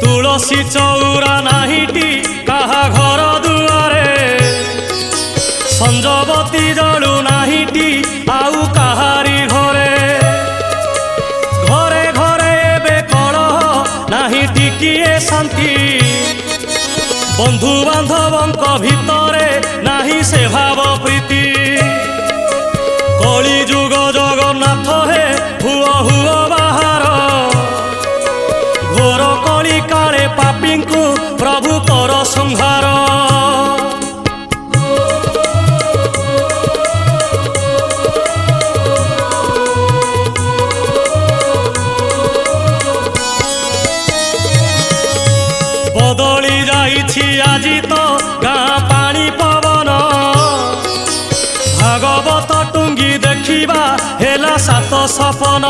तुलसी चौरा नाहीटी काहा घर दुआरे संजबती जलु नाहीटी आउ काहारी घरे घरे घरे एबे कलह नाही टिकिए शांति बंधु बांधवंक भितरे नाही से भाव प्रीति कली जुग जगन्नाथ हे हुओ हुओ बाहार घोर कली काले पापी को प्रभु कर संहार बदली जाइछि आजी तो गाँ पानी पवन भागवत टुंगी देखिबा हेला सात सपन।